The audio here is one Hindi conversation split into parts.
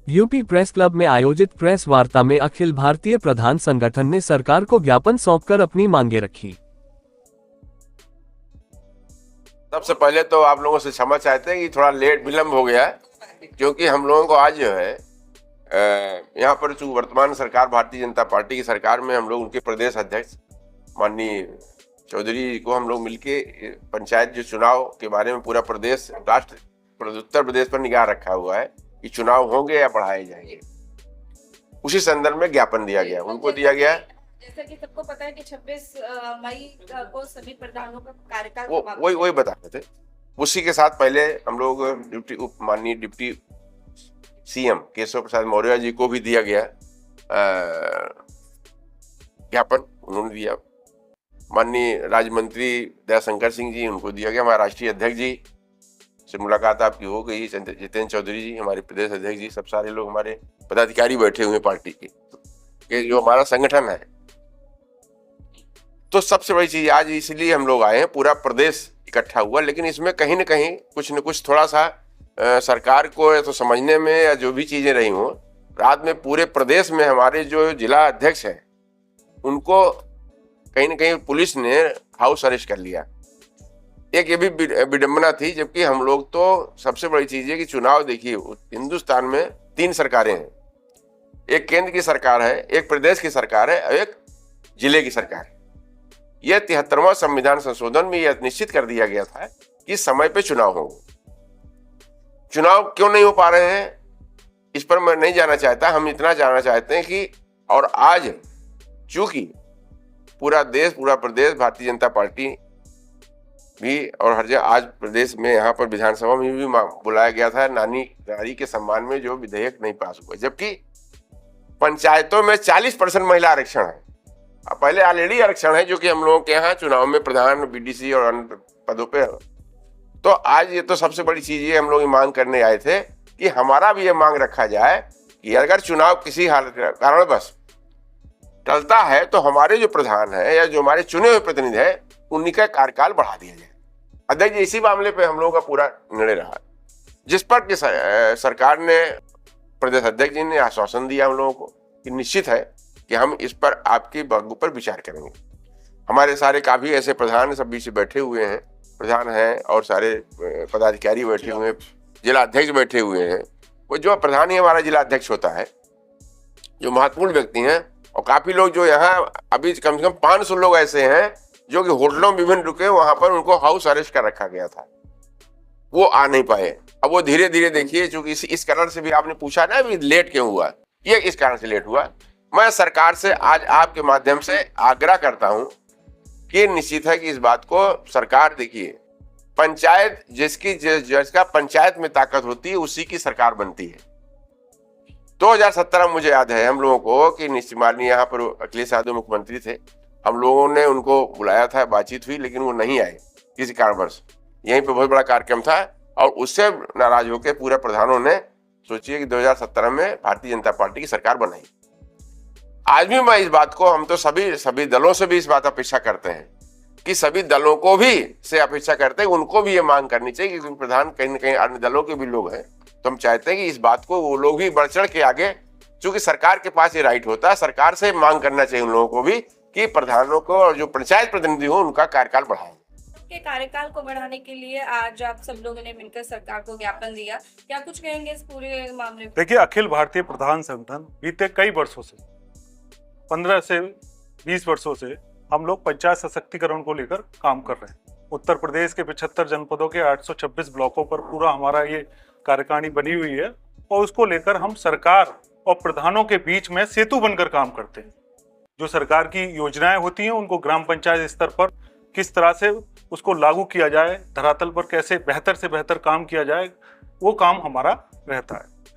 यूपी प्रेस क्लब में आयोजित प्रेस वार्ता में अखिल भारतीय प्रधान संगठन ने सरकार को ज्ञापन सौंपकर अपनी मांगे रखी। सबसे पहले तो आप लोगों से क्षमा चाहते हैं कि थोड़ा लेट विलम्ब हो गया है, क्योंकि हम लोगों को आज जो है यहाँ पर जो वर्तमान सरकार भारतीय जनता पार्टी की सरकार में हम लोग उनके प्रदेश अध्यक्ष माननीय चौधरी को हम लोग मिलके पंचायत जो चुनाव के बारे में पूरा प्रदेश उत्तर प्रदेश पर निगाह रखा हुआ है कि चुनाव होंगे या बढ़ाए जाएंगे, उसी संदर्भ में ज्ञापन दिया गया, उनको दिया गया। जैसा कि सबको पता है कि 26 मई को सभी प्रधानों का कार्यकाल वही बता रहे थे। उसी के साथ पहले हम लोग माननीय डिप्टी सीएम केशव प्रसाद मौर्य जी को भी दिया गया ज्ञापन, उन्होंने दिया। माननीय राज्य मंत्री दयाशंकर सिंह जी, उनको दिया गया। हमारे राष्ट्रीय अध्यक्ष जी से मुलाकात आपकी हो गई, जितेंद्र चौधरी जी हमारे प्रदेश अध्यक्ष जी, सब सारे लोग हमारे पदाधिकारी बैठे हुए पार्टी के जो हमारा संगठन है। तो सबसे बड़ी चीज आज इसलिए हम लोग आए हैं, पूरा प्रदेश इकट्ठा हुआ, लेकिन इसमें कहीं न कहीं कुछ न कुछ थोड़ा सा सरकार को या तो समझने में या जो भी चीजें रही हो, रात में पूरे प्रदेश में हमारे जो जिला अध्यक्ष हैं उनको कहीं न कहीं पुलिस ने हाउस अरेस्ट कर लिया। एक ये भी विडंबना थी, जबकि हम लोग तो सबसे बड़ी चीज है कि चुनाव देखिए, हिंदुस्तान में 3 सरकारें हैं, एक केंद्र की सरकार है, एक प्रदेश की सरकार है और एक जिले की सरकार है। यह 73वां संविधान संशोधन में यह निश्चित कर दिया गया था कि समय पे चुनाव होंगे। चुनाव क्यों नहीं हो पा रहे हैं इस पर मैं नहीं जाना चाहता, हम इतना जानना चाहते हैं कि और आज चूंकि पूरा देश, पूरा प्रदेश भारतीय जनता पार्टी भी और हर जगह आज प्रदेश में यहाँ पर विधानसभा में भी बुलाया गया था, नारी के सम्मान में जो विधेयक नहीं पास हुआ, जबकि पंचायतों में 40% महिला आरक्षण है। पहले ऑलरेडी आरक्षण है जो कि हम लोगों के यहाँ चुनाव में प्रधान, बीडीसी और अन्य पदों पे। तो आज ये तो सबसे बड़ी चीज ये हम लोग मांग करने आए थे कि हमारा भी ये मांग रखा जाए कि अगर चुनाव किसी हालत कारणवश टलता है तो हमारे जो प्रधान है या जो हमारे चुने हुए प्रतिनिधि है उन्हीं का कार्यकाल बढ़ा दिया जाए। अध्यक्ष जी, इसी मामले पे हम लोगों का पूरा निर्णय रहा, जिस पर कि सरकार ने, प्रदेश अध्यक्ष जी ने आश्वासन दिया हम लोगों को कि निश्चित है कि हम इस पर आपकी बातों पर विचार करेंगे। हमारे सारे काफी ऐसे प्रधान सब बीच बैठे हुए हैं, प्रधान हैं और सारे पदाधिकारी बैठे हुए हैं, जिला अध्यक्ष बैठे हुए हैं। वो जो प्रधान ही हमारा जिला अध्यक्ष होता है, जो महत्वपूर्ण व्यक्ति हैं, और काफी लोग जो यहाँ अभी कम से कम 500 लोग ऐसे हैं जो कि होटलों में विभिन्न रुके, वहां पर उनको हाउस अरेस्ट कर रखा गया था, वो आ नहीं पाए। अब वो धीरे धीरे देखिए, चूंकि इस कारण से भी आपने पूछा ना भी लेट क्यों हुआ, ये इस कारण से लेट हुआ। मैं सरकार से आज आपके माध्यम से आग्रह करता हूं कि निश्चित है कि इस बात को सरकार देखिए, पंचायत जिसका पंचायत में ताकत होती है उसी की सरकार बनती है। 2017 मुझे याद है हम लोगों को कि निश्चित माननीय यहाँ पर अखिलेश यादव मुख्यमंत्री थे, हम लोगों ने उनको बुलाया था, बातचीत हुई, लेकिन वो नहीं आए किसी कारणवश। यहीं पे बहुत बड़ा कार्यक्रम था और उससे नाराज होकर पूरे प्रधानों ने सोचिए कि 2017 में भारतीय जनता पार्टी की सरकार बनाई। आज भी मैं इस बात को, हम तो सभी दलों से भी इस बात अपेक्षा करते हैं कि सभी दलों को भी से अपेक्षा करते हैं, उनको भी ये मांग करनी चाहिए कि प्रधान कहीं न कहीं अन्य दलों के भी लोग हैं, तो हम चाहते हैं कि इस बात को वो लोग भी बढ़ चढ़ के आगे, चूंकि सरकार के पास ये राइट होता है, सरकार से मांग करना चाहिए उन लोगों को भी कि प्रधानों को और जो पंचायत प्रतिनिधि हो उनका कार्यकाल बढ़ाएं। के कार्यकाल को बढ़ाने के लिए आज आप सब लोगों ने मिलकर सरकार को ज्ञापन दिया, क्या कुछ कहेंगे इस पूरे मामले में? देखिए, अखिल भारतीय प्रधान संगठन बीते कई वर्षों से, 15 से 20 वर्षों से हम लोग पंचायत सशक्तिकरण को लेकर काम कर रहे हैं। उत्तर प्रदेश के 75 जनपदों के 826 ब्लॉकों पर पूरा हमारा ये कार्यकारिणी बनी हुई है और उसको लेकर हम सरकार और प्रधानों के बीच में सेतु बनकर काम करते हैं। जो सरकार की योजनाएं होती हैं उनको ग्राम पंचायत स्तर पर किस तरह से उसको लागू किया जाए, धरातल पर कैसे बेहतर से बेहतर काम किया जाए, वो काम हमारा रहता है।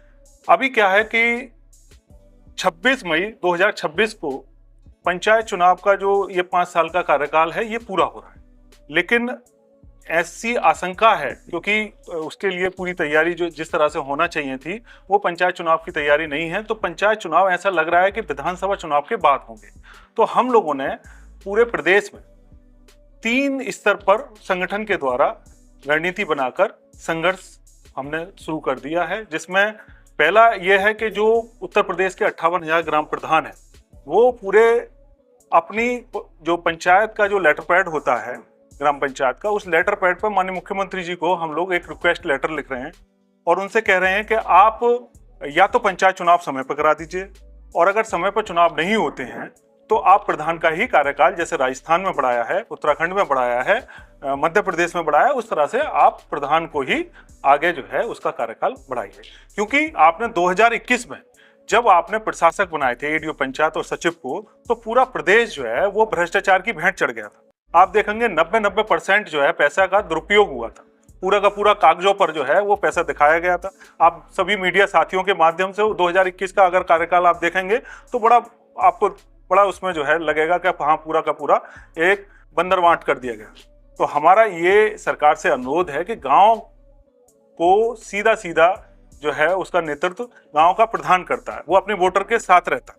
अभी क्या है कि 26 मई 2026 को पंचायत चुनाव का जो ये 5 साल का कार्यकाल है ये पूरा हो रहा है, लेकिन ऐसी आशंका है क्योंकि उसके लिए पूरी तैयारी जो जिस तरह से होना चाहिए थी वो पंचायत चुनाव की तैयारी नहीं है, तो पंचायत चुनाव ऐसा लग रहा है कि विधानसभा चुनाव के बाद होंगे। तो हम लोगों ने पूरे प्रदेश में 3 स्तर पर संगठन के द्वारा रणनीति बनाकर संघर्ष हमने शुरू कर दिया है, जिसमें पहला यह है कि जो उत्तर प्रदेश के 58,000 ग्राम प्रधान है वो पूरे अपनी जो पंचायत का जो लेटर पैड होता है ग्राम पंचायत का, उस लेटर पैड पर माननीय मुख्यमंत्री जी को हम लोग एक रिक्वेस्ट लेटर लिख रहे हैं और उनसे कह रहे हैं कि आप या तो पंचायत चुनाव समय पर करा दीजिए, और अगर समय पर चुनाव नहीं होते हैं तो आप प्रधान का ही कार्यकाल जैसे राजस्थान में बढ़ाया है, उत्तराखंड में बढ़ाया है, मध्य प्रदेश में बढ़ाया है, उस तरह से आप प्रधान को ही आगे जो है उसका कार्यकाल बढ़ाइए। क्योंकि आपने 2021 में जब आपने प्रशासक बनाए थे एडीओ पंचायत और सचिव को, तो पूरा प्रदेश जो है वो भ्रष्टाचार की भेंट चढ़ गया था। आप देखेंगे 90% जो है पैसा का दुरुपयोग हुआ था, पूरा का पूरा कागजों पर जो है वो पैसा दिखाया गया था। आप सभी मीडिया साथियों के माध्यम से 2021 का अगर कार्यकाल आप देखेंगे तो आपको बड़ा उसमें जो है लगेगा कि हाँ पूरा का पूरा एक बंदरवांट कर दिया गया। तो हमारा ये सरकार से अनुरोध है कि गांव को सीधा सीधा जो है उसका नेतृत्व गांव का प्रधान करता है, वो अपने वोटर के साथ रहता है।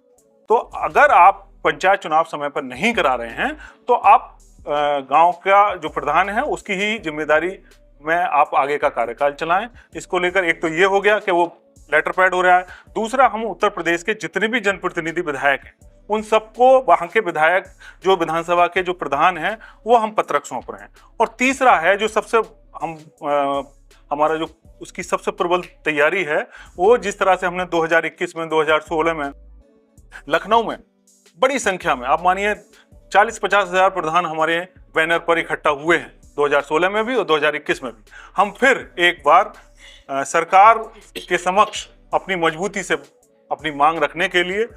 तो अगर आप पंचायत चुनाव समय पर नहीं करा रहे हैं तो आप गांव का जो प्रधान है उसकी ही जिम्मेदारी में आप आगे का कार्यकाल चलाएं। इसको लेकर एक तो ये हो गया कि वो लेटर पैड हो रहा है, दूसरा हम उत्तर प्रदेश के जितने भी जनप्रतिनिधि विधायक हैं उन सबको वहाँ के विधायक जो विधानसभा के जो प्रधान हैं वो हम पत्रक सौंप रहे हैं। और तीसरा है जो सबसे हमारा जो उसकी सबसे प्रबल तैयारी है, वो जिस तरह से हमने 2021 में 2016 में लखनऊ में बड़ी संख्या में आप मानिए 40-50 हज़ार प्रधान हमारे बैनर पर इकट्ठा हुए हैं 2016 में भी और 2021 में भी। हम फिर एक बार सरकार के समक्ष अपनी मजबूती से अपनी मांग रखने के लिए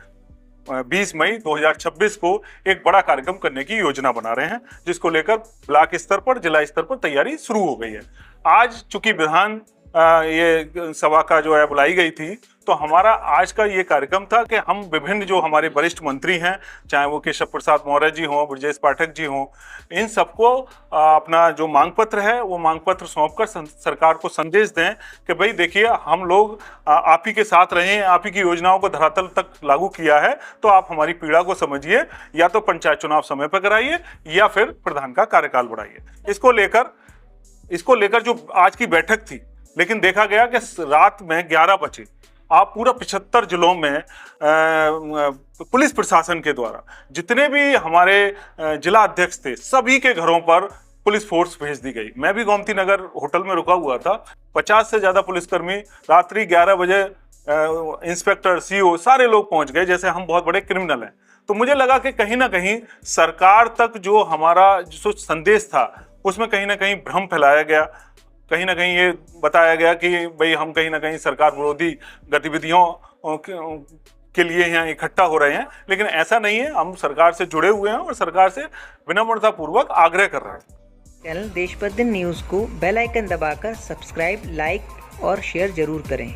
20 मई 2026 को एक बड़ा कार्यक्रम करने की योजना बना रहे हैं, जिसको लेकर ब्लॉक स्तर पर जिला स्तर पर तैयारी शुरू हो गई है। आज चूंकि विधान ये सभा का जो है बुलाई गई थी, तो हमारा आज का ये कार्यक्रम था कि हम विभिन्न जो हमारे वरिष्ठ मंत्री हैं, चाहे वो केशव प्रसाद मौर्य जी हों, ब्रजेश पाठक जी हों, इन सबको अपना जो मांग पत्र है वो मांग पत्र सौंपकर सरकार को संदेश दें कि भाई देखिए हम लोग आप ही के साथ रहे हैं, आप ही की योजनाओं को धरातल तक लागू किया है, तो आप हमारी पीड़ा को समझिए, या तो पंचायत चुनाव समय पर कराइए या फिर प्रधान का कार्यकाल बढ़ाइए। इसको लेकर जो आज की बैठक थी, लेकिन देखा गया कि रात में 11 बजे आप पूरा 75 जिलों में पुलिस प्रशासन के द्वारा जितने भी हमारे जिला अध्यक्ष थे सभी के घरों पर पुलिस फोर्स भेज दी गई। मैं भी गोमती नगर होटल में रुका हुआ था। 50 से ज्यादा पुलिसकर्मी रात्रि 11 बजे इंस्पेक्टर सीओ सारे लोग पहुंच गए जैसे हम बहुत बड़े क्रिमिनल हैं। तो मुझे लगा कि कहीं ना कहीं सरकार तक जो हमारा जो संदेश था उसमें कहीं ना कहीं भ्रम फैलाया गया, कहीं ना कहीं ये बताया गया कि भाई हम कहीं ना कहीं सरकार विरोधी गतिविधियों के लिए यहाँ इकट्ठा हो रहे हैं, लेकिन ऐसा नहीं है। हम सरकार से जुड़े हुए हैं और सरकार से विनम्रता पूर्वक आग्रह कर रहे हैं। चैनल देश प्रतिदिन न्यूज़ को बेल आइकन दबाकर सब्सक्राइब, लाइक और शेयर जरूर करें।